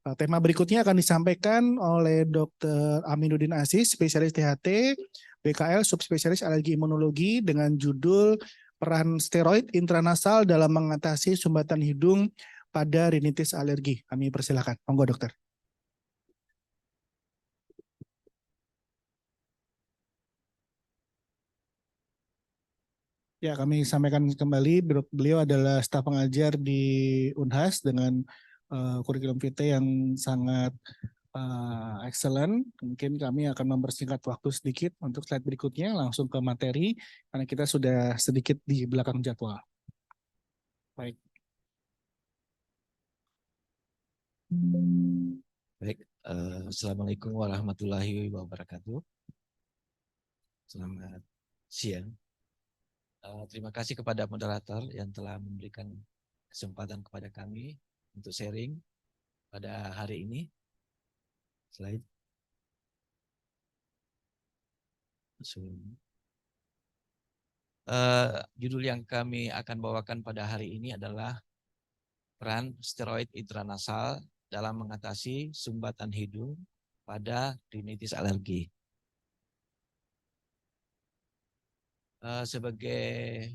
Tema berikutnya akan disampaikan oleh Dr. Aminuddin Aziz, spesialis THT, BKL, subspesialis alergi imunologi dengan judul Peran Steroid Intranasal dalam Mengatasi Sumbatan Hidung pada Rinitis Alergi. Kami persilakan. Monggo, dokter. Ya, kami sampaikan kembali, beliau adalah staf pengajar di Unhas dengan kurikulum VT yang sangat excellent. Mungkin kami akan mempersingkat waktu sedikit untuk slide berikutnya, langsung ke materi, karena kita sudah sedikit di belakang jadwal. Baik. Baik, Assalamualaikum warahmatullahi wabarakatuh. Selamat siang. Terima kasih kepada moderator yang telah memberikan kesempatan kepada kami untuk sharing pada hari ini. Slide. Judul yang kami akan bawakan pada hari ini adalah peran steroid intranasal dalam mengatasi sumbatan hidung pada rinitis alergi. Sebagai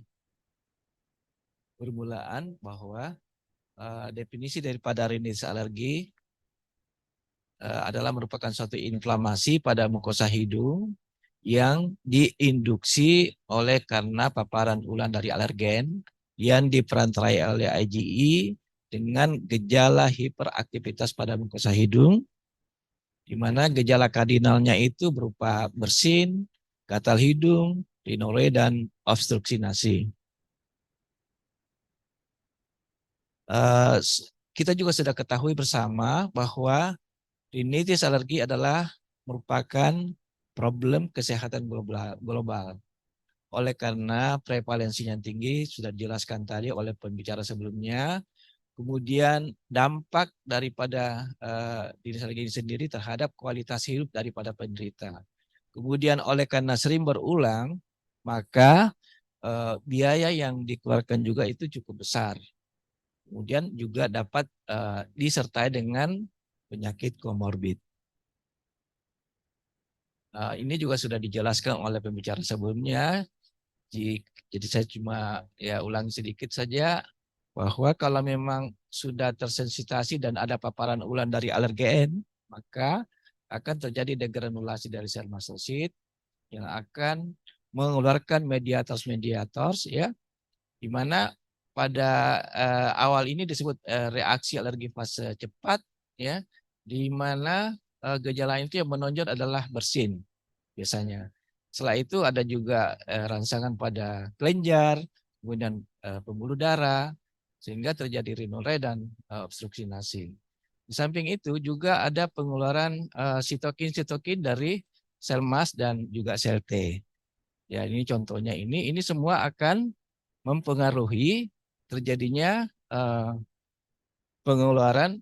permulaan bahwa definisi daripada rinitis alergi adalah merupakan suatu inflamasi pada mukosa hidung yang diinduksi oleh karena paparan ulang dari alergen yang diperantarai oleh IgE dengan gejala hiperaktivitas pada mukosa hidung, di mana gejala kardinalnya itu berupa bersin, gatal hidung, rhinore, dan obstruksi nasi. Kita juga sudah ketahui bersama bahwa rinitis alergi adalah merupakan problem kesehatan global. Oleh karena prevalensinya tinggi, sudah dijelaskan tadi oleh pembicara sebelumnya, kemudian dampak daripada rinitis alergi ini sendiri terhadap kualitas hidup daripada penderita. Kemudian oleh karena sering berulang, maka biaya yang dikeluarkan juga itu cukup besar. Kemudian juga dapat disertai dengan penyakit komorbid. Ini juga sudah dijelaskan oleh pembicara sebelumnya. Jadi saya cuma ulangi sedikit saja bahwa kalau memang sudah tersensitasi dan ada paparan ulang dari alergen, maka akan terjadi degranulasi dari sel mastosit yang akan mengeluarkan mediators ya, di mana pada awal ini disebut reaksi alergi fase cepat ya, di mana gejala itu yang menonjol adalah bersin biasanya. Setelah itu ada juga rangsangan pada kelenjar, kemudian pembuluh darah, sehingga terjadi rhinore dan obstruksi nasi. Di samping itu juga ada pengeluaran sitokin dari sel mast dan juga sel T. Ya, ini contohnya ini semua akan mempengaruhi terjadinya pengeluaran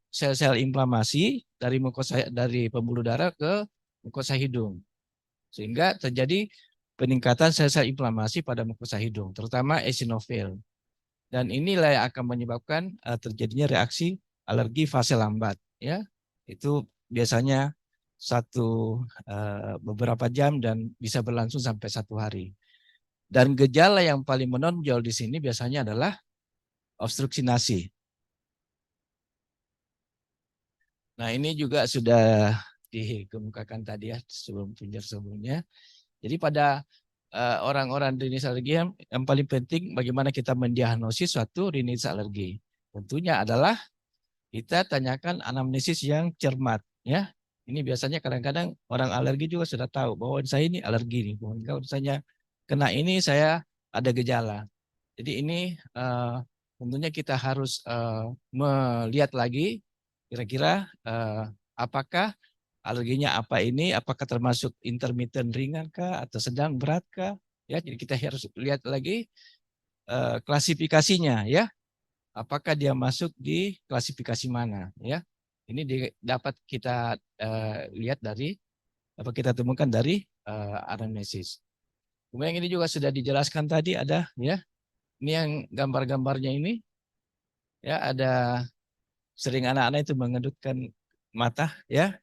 sel-sel inflamasi dari mukosa, dari pembuluh darah ke mukosa hidung, sehingga terjadi peningkatan sel-sel inflamasi pada mukosa hidung, terutama eosinofil. Dan inilah yang akan menyebabkan terjadinya reaksi alergi fase lambat. Ya, itu biasanya beberapa jam dan bisa berlangsung sampai 1 hari. Dan gejala yang paling menonjol di sini biasanya adalah obstruksi nasi. Nah, ini juga sudah dikemukakan tadi ya sebelumnya. Jadi pada orang-orang rinitis alergi yang paling penting bagaimana kita mendiagnosis suatu rinitis alergi. Tentunya adalah kita tanyakan anamnesis yang cermat ya. Ini biasanya kadang-kadang orang alergi juga sudah tahu bahwa saya ini alergi nih. Kalau misalnya kena ini saya ada gejala. Jadi ini tentunya kita harus melihat lagi kira-kira apakah alerginya apa ini, apakah termasuk intermittent ringan kah atau sedang berat kah? Ya, jadi kita harus lihat lagi klasifikasinya ya. Apakah dia masuk di klasifikasi mana ya? Ini dapat kita lihat dari apa kita temukan dari anamnesis. Kemudian ini juga sudah dijelaskan tadi ada ya. Ini yang gambar-gambarnya ini ya, ada sering anak-anak itu mengedutkan mata ya,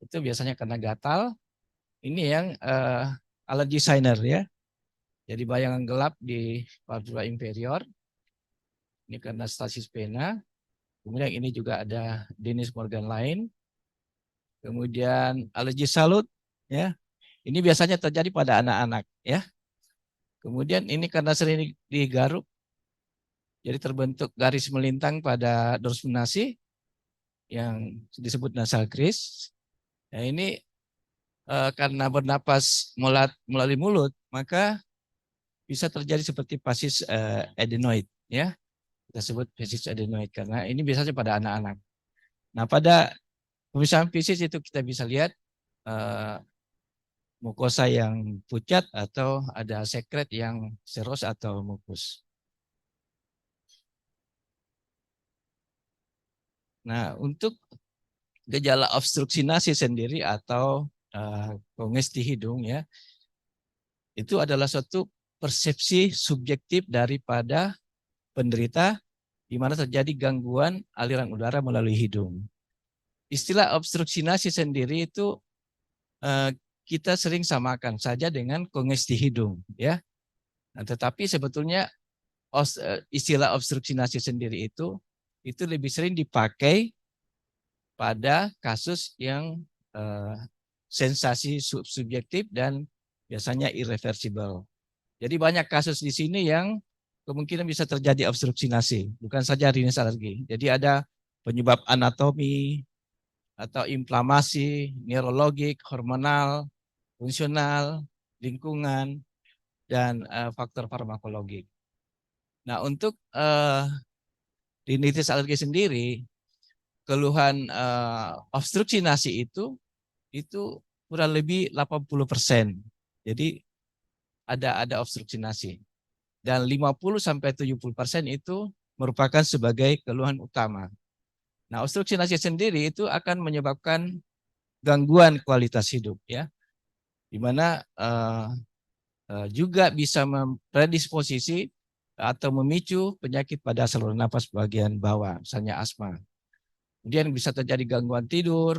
itu biasanya karena gatal. Ini yang alergi signer ya. Jadi bayangan gelap di pardua inferior. Ini karena stasis pena. Kemudian ini juga ada Dennis Morgan lain. Kemudian alergi salut ya. Ini biasanya terjadi pada anak-anak ya. Kemudian ini karena sering digaruk, jadi terbentuk garis melintang pada dorsum nasi yang disebut nasal crease. Nah, ini karena bernapas melalui mulut, maka bisa terjadi seperti fasis adenoid ya. Kita sebut fasis adenoid karena ini biasanya pada anak-anak. Nah, pada pemeriksaan fisik itu kita bisa lihat mukosa yang pucat atau ada sekret yang seros atau mukus. Nah, untuk gejala obstruksi nasi sendiri atau kongesti hidung ya, itu adalah suatu persepsi subjektif daripada penderita di mana terjadi gangguan aliran udara melalui hidung. Istilah obstruksi nasi sendiri itu kita sering samakan saja dengan kongesti hidung ya. Nah, tetapi sebetulnya istilah obstruksi nasi sendiri itu lebih sering dipakai pada kasus yang sensasi subjektif dan biasanya irreversible. Jadi banyak kasus di sini yang kemungkinan bisa terjadi obstruksi nasi, bukan saja rinus alergi. Jadi ada penyebab anatomi atau inflamasi, neurologik, hormonal, fungsional, lingkungan, dan faktor farmakologik. Nah, untuk rinitis alergi sendiri, keluhan obstruksi nasi itu kurang lebih 80%. Jadi ada obstruksi nasi. Dan 50-70% itu merupakan sebagai keluhan utama. Nah, obstruksi nasi sendiri itu akan menyebabkan gangguan kualitas hidup ya. Di mana juga bisa mempredisposisi atau memicu penyakit pada saluran napas bagian bawah, misalnya asma. Kemudian bisa terjadi gangguan tidur,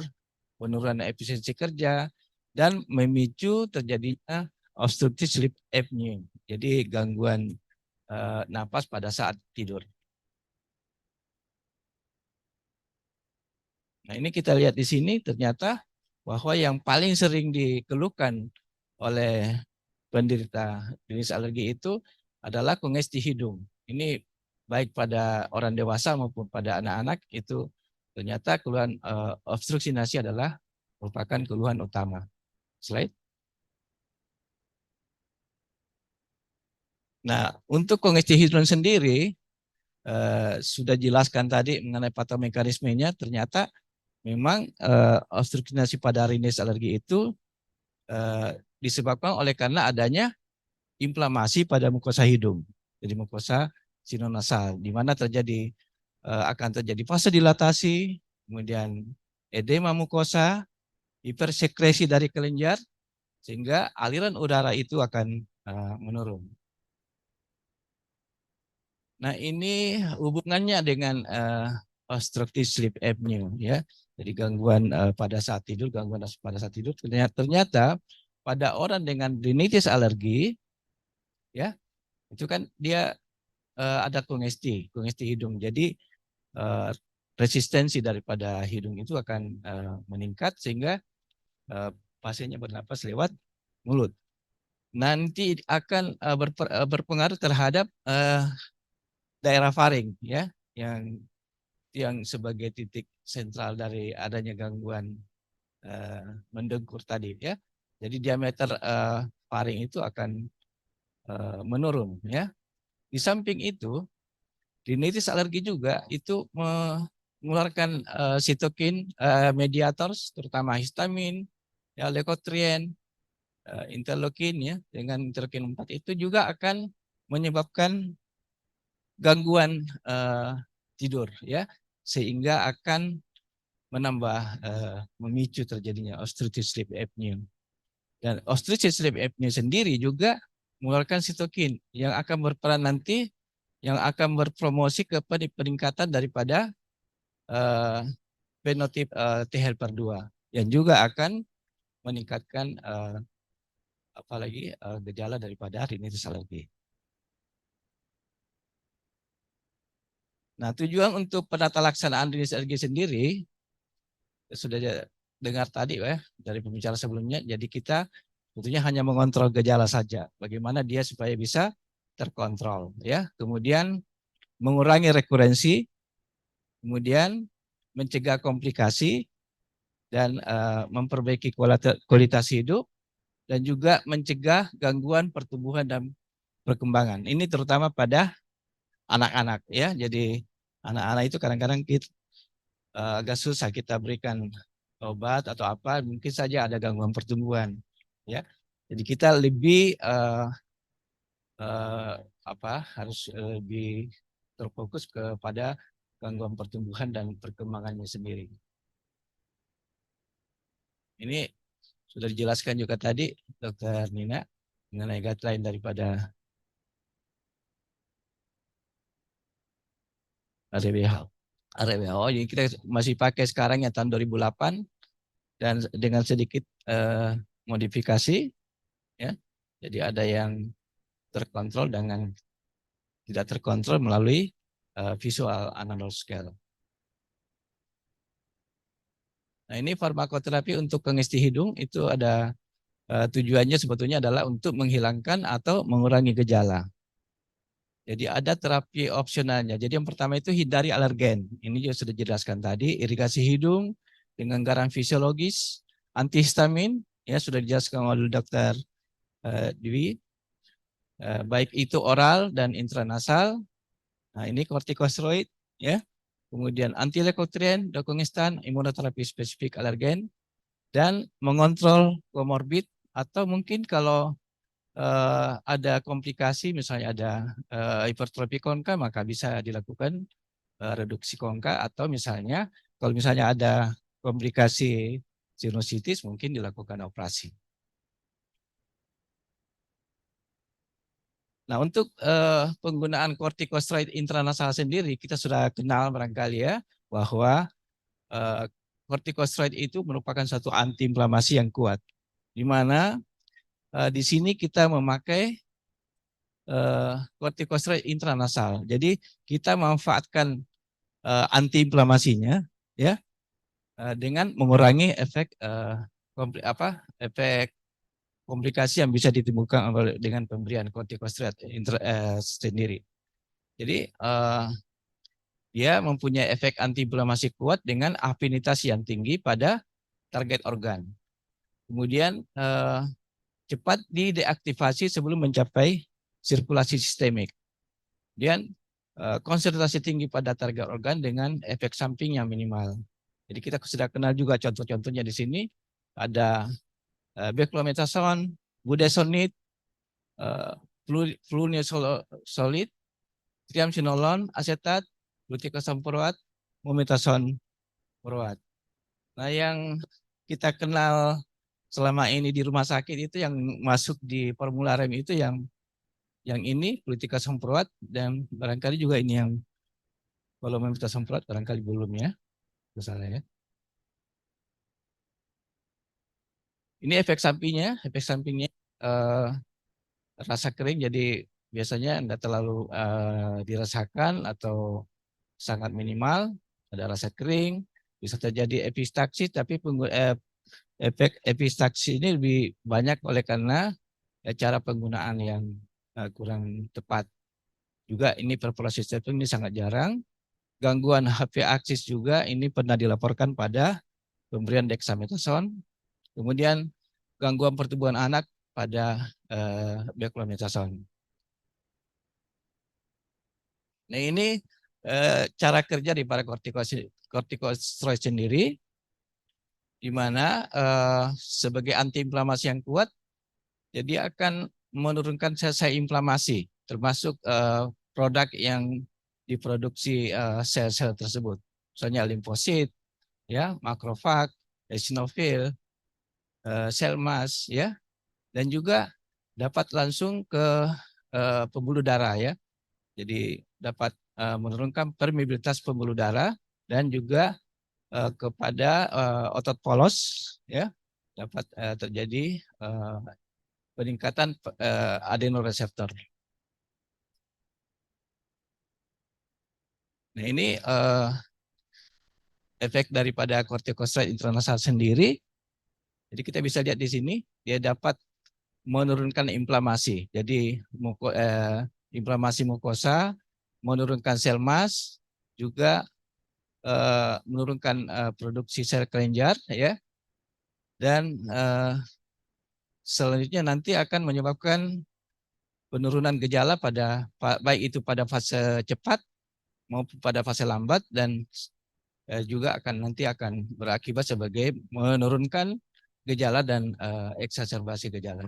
penurunan efisiensi kerja, dan memicu terjadinya obstructive sleep apnea. Jadi gangguan napas pada saat tidur. Nah, ini kita lihat di sini ternyata bahwa yang paling sering dikeluhkan oleh penderita jenis alergi itu adalah kongesti hidung. Ini baik pada orang dewasa maupun pada anak-anak itu ternyata keluhan obstruksi nasi adalah merupakan keluhan utama. Slide. Nah, untuk kongesti hidung sendiri sudah jelaskan tadi mengenai patomekanismenya. Ternyata memang obstruksi nasi pada rinus alergi itu disebabkan oleh karena adanya inflamasi pada mukosa hidung. Jadi mukosa sinonasal, di mana akan terjadi fase dilatasi, kemudian edema mukosa, hipersekresi dari kelenjar, sehingga aliran udara itu akan menurun. Nah, ini hubungannya dengan obstructive sleep apnea ya. Jadi gangguan pada saat tidur, ternyata pada orang dengan rinitis alergi ya, itu kan dia ada kongesti hidung. Jadi resistensi daripada hidung itu akan meningkat sehingga pasiennya bernapas lewat mulut. Nanti akan berpengaruh terhadap daerah faring ya, yang sebagai titik sentral dari adanya gangguan mendengkur tadi ya. Jadi diameter faring itu akan menurun ya. Di samping itu, rinitis alergi juga itu mengeluarkan sitokin mediator terutama histamin, ya, leukotrien, interleukin ya, dengan interleukin 4 itu juga akan menyebabkan gangguan tidur ya, sehingga akan menambah memicu terjadinya obstructive sleep apnea. Dan obstructive sleep apnea sendiri juga mengeluarkan sitokin yang akan berperan nanti, yang akan berpromosi kepada peningkatan daripada eh, fenotip T helper 2 yang juga akan meningkatkan apalagi gejala daripada rinitis alergi. Nah, tujuan untuk penata laksanaan rinitis alergi sendiri sudah dengar tadi ya dari pembicara sebelumnya. Jadi kita tentunya hanya mengontrol gejala saja. Bagaimana dia supaya bisa terkontrol ya. Kemudian mengurangi rekurensi, kemudian mencegah komplikasi dan memperbaiki kualitas hidup dan juga mencegah gangguan pertumbuhan dan perkembangan. Ini terutama pada anak-anak ya. Jadi anak-anak itu kadang-kadang kita agak susah kita berikan obat atau apa, mungkin saja ada gangguan pertumbuhan ya. Jadi kita lebih harus lebih terfokus kepada gangguan pertumbuhan dan perkembangannya sendiri. Ini sudah dijelaskan juga tadi Dr. Nina mengenai guideline daripada RWH. Jadi kita masih pakai sekarang ya tahun 2008 dan dengan sedikit modifikasi ya. Jadi ada yang terkontrol dengan tidak terkontrol melalui visual analog scale. Nah, ini farmakoterapi untuk kengesti hidung itu ada tujuannya sebetulnya adalah untuk menghilangkan atau mengurangi gejala. Jadi ada terapi opsionalnya. Jadi yang pertama itu hindari alergen. Ini juga sudah dijelaskan tadi, irigasi hidung dengan garam fisiologis, antihistamin, ya sudah dijelaskan oleh Dr. Dwi, baik itu oral dan intranasal. Nah, ini kortikosteroid, ya. Kemudian anti-leukotrien, dokongestan, imunoterapi spesifik alergen, dan mengontrol komorbid atau mungkin kalau ada komplikasi, misalnya ada hipertrofi konka, maka bisa dilakukan reduksi konka atau misalnya kalau misalnya ada komplikasi sinusitis mungkin dilakukan operasi. Nah, untuk penggunaan kortikosteroid intranasal sendiri kita sudah kenal barangkali ya bahwa kortikosteroid itu merupakan satu antiinflamasi yang kuat, di mana di sini kita memakai kortikosteroid intranasal. Jadi kita memanfaatkan antiinflamasinya ya dengan mengurangi efek efek komplikasi yang bisa ditimbulkan dengan pemberian kortikosteroid sendiri. Jadi dia mempunyai efek antiinflamasi kuat dengan afinitas yang tinggi pada target organ. Kemudian cepat dideaktivasi sebelum mencapai sirkulasi sistemik. Dan konsentrasi tinggi pada target organ dengan efek samping yang minimal. Jadi kita sudah kenal juga contoh-contohnya di sini. Ada beclomethasone, budesonide, flunisolid, triamcinolone, asetat, gluticosone furoat, mometasone furoat. Nah, yang kita kenal selama ini di rumah sakit itu yang masuk di formularium itu yang ini gluticosone furoat dan barangkali juga ini yang kalau mometasone furoat barangkali belum ya. Misalnya ya. Ini efek sampingnya rasa kering jadi biasanya tidak terlalu dirasakan atau sangat minimal, ada rasa kering, bisa terjadi epistaksi tapi efek epistaksi ini lebih banyak oleh karena cara penggunaan yang kurang tepat. Juga ini perforasi stepping ini sangat jarang. Gangguan HP aksis juga ini pernah dilaporkan pada pemberian dexamethasone. Kemudian gangguan pertumbuhan anak pada beclomethasone. Nah, ini cara kerja di para kortikosteroid sendiri, di mana sebagai antiinflamasi yang kuat, jadi akan menurunkan sel-sel inflamasi, termasuk produk yang diproduksi sel-sel tersebut, misalnya limfosit, ya, makrofag, eosinofil, sel mas, ya, dan juga dapat langsung ke pembuluh darah, ya. Jadi dapat menurunkan permeabilitas pembuluh darah dan juga kepada otot polos, ya, dapat terjadi peningkatan adenoreseptor. Nah, ini efek daripada kortikosteroid intranasal sendiri. Jadi kita bisa lihat di sini dia dapat menurunkan inflamasi. Jadi inflamasi mukosa, menurunkan sel mas, juga menurunkan produksi sel kelenjar, ya. Dan selanjutnya nanti akan menyebabkan penurunan gejala pada baik itu pada fase cepat maupun pada fase lambat, dan juga nanti akan berakibat sebagai menurunkan gejala dan eksaserbasi gejala.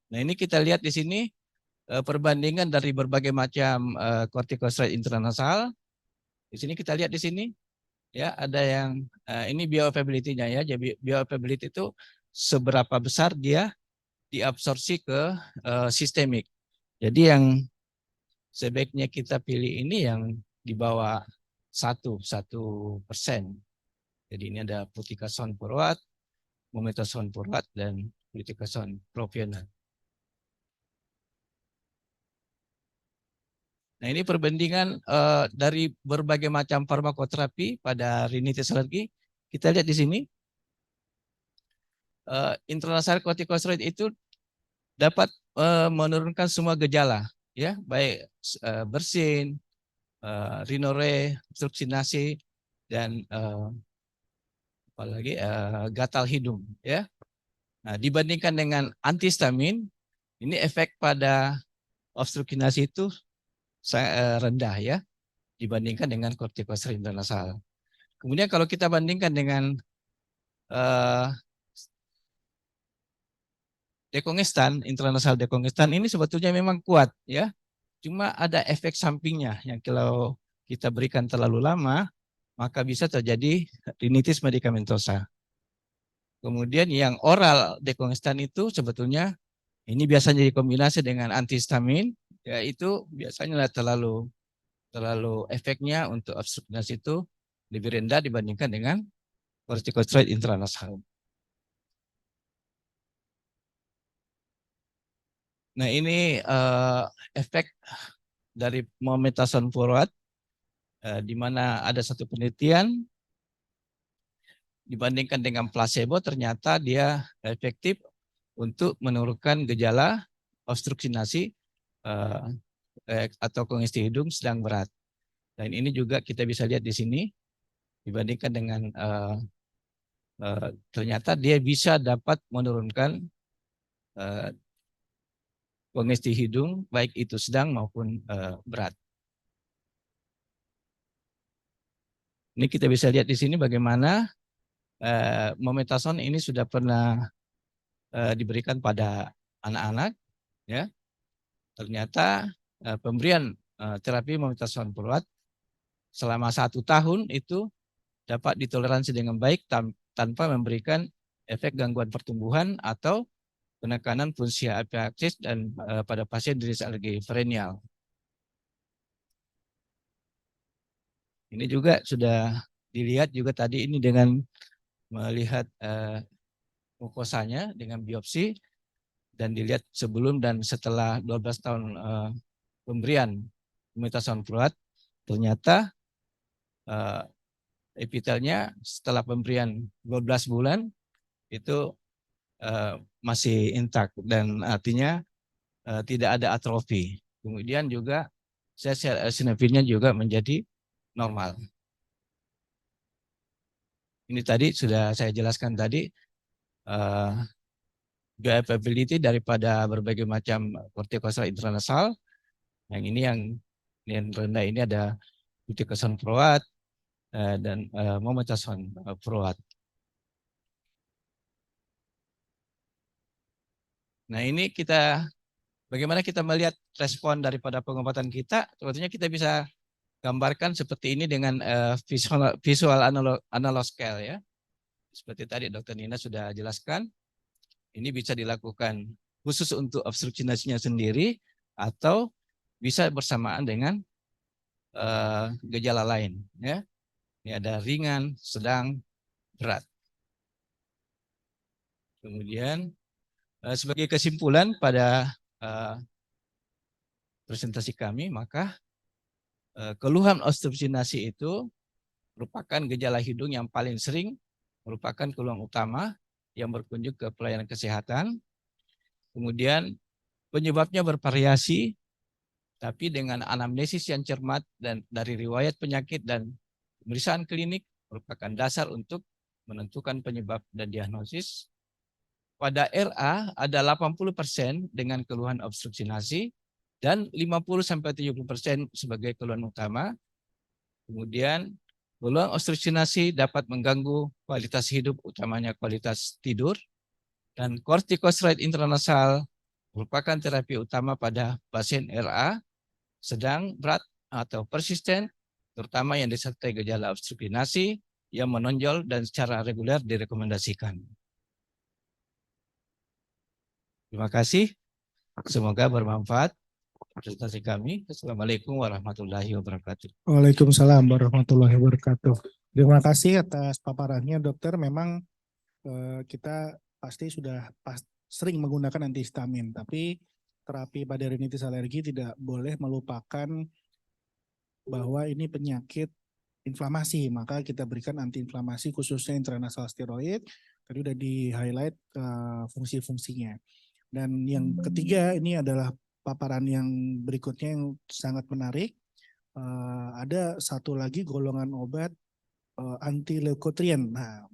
Nah, ini kita lihat di sini perbandingan dari berbagai macam kortikosteroid intranasal. Di sini kita lihat di sini, ya, ada yang ini bioavailability-nya, ya. Jadi bioavailability itu seberapa besar dia diabsorpsi ke sistemik. Jadi yang sebaiknya kita pilih ini yang di bawah 1%. Jadi ini ada fluticasone furoat, mometasone furoat, dan fluticasone propionate. Nah, ini perbandingan dari berbagai macam farmakoterapi pada rinitis alergi. Kita lihat di sini, intranasal kortikosteroid itu dapat menurunkan semua gejala, ya, baik bersin, rhinore, obstruksi nasi, dan apalagi gatal hidung, ya. Nah, dibandingkan dengan antihistamin, ini efek pada obstruksi nasi itu rendah, ya, dibandingkan dengan kortikosteroid intranasal. Kemudian kalau kita bandingkan dengan dekongestan, intranasal dekongestan ini sebetulnya memang kuat, ya. Cuma ada efek sampingnya yang kalau kita berikan terlalu lama, maka bisa terjadi rinitis medikamentosa. Kemudian yang oral dekongestan itu sebetulnya ini biasanya dikombinasi dengan antihistamin, yaitu biasanya terlalu efeknya untuk obstruksi itu lebih rendah dibandingkan dengan kortikosteroid intranasal. Nah, ini efek dari mometasone furoat, di mana ada satu penelitian dibandingkan dengan placebo, ternyata dia efektif untuk menurunkan gejala obstruksi nasi atau kongesti hidung sedang berat. Dan ini juga kita bisa lihat di sini, dibandingkan dengan ternyata dia bisa dapat menurunkan kongesti hidung, baik itu sedang maupun berat. Ini kita bisa lihat di sini bagaimana mometasone ini sudah pernah diberikan pada anak-anak, ya. Ternyata pemberian terapi mometasone furoat selama 1 tahun itu dapat ditoleransi dengan baik tanpa memberikan efek gangguan pertumbuhan atau penekanan fungsi epiaksis dan pada pasien rinitis alergi perennial. Ini juga sudah dilihat juga tadi ini dengan melihat mukosanya dengan biopsi dan dilihat sebelum dan setelah 12 tahun pemberian mometasone furoat, ternyata epitelnya setelah pemberian 12 bulan itu masih intak dan artinya tidak ada atrofi. Kemudian juga sel eosinophilnya juga menjadi normal. Ini tadi sudah saya jelaskan tadi bioavailability daripada berbagai macam kortikosteroid intranasal. Yang ini yang rendah ini ada fluticasone furoat dan mometasone furoat. Nah, ini bagaimana kita melihat respon daripada pengobatan kita. Sebetulnya kita bisa gambarkan seperti ini dengan visual analog scale, ya. Seperti tadi Dr. Nina sudah jelaskan, ini bisa dilakukan khusus untuk obstruksi nasinya sendiri atau bisa bersamaan dengan gejala lain, ya. Ini ada ringan, sedang, berat. Kemudian sebagai kesimpulan pada presentasi kami, maka keluhan obstruksi nasi itu merupakan gejala hidung yang paling sering, merupakan keluhan utama yang berkunjung ke pelayanan kesehatan. Kemudian penyebabnya bervariasi, tapi dengan anamnesis yang cermat dan dari riwayat penyakit dan pemeriksaan klinik merupakan dasar untuk menentukan penyebab dan diagnosis. Pada RA ada 80% dengan keluhan obstruksi nasi dan 50-70% sebagai keluhan utama. Kemudian keluhan obstruksi nasi dapat mengganggu kualitas hidup, utamanya kualitas tidur. Dan kortikosteroid intranasal merupakan terapi utama pada pasien RA sedang, berat, atau persisten, terutama yang disertai gejala obstruksi nasi yang menonjol dan secara reguler direkomendasikan. Terima kasih. Semoga bermanfaat presentasi kami. Assalamualaikum warahmatullahi wabarakatuh. Waalaikumsalam warahmatullahi wabarakatuh. Terima kasih atas paparannya, dokter. Memang kita pasti sudah sering menggunakan antihistamin, tapi terapi pada rinitis alergi tidak boleh melupakan bahwa ini penyakit inflamasi, maka kita berikan antiinflamasi khususnya intranasal steroid. Tadi udah di-highlight fungsi-fungsinya. Dan yang ketiga ini adalah paparan yang berikutnya yang sangat menarik. Ada satu lagi golongan obat anti leukotrien. Nah,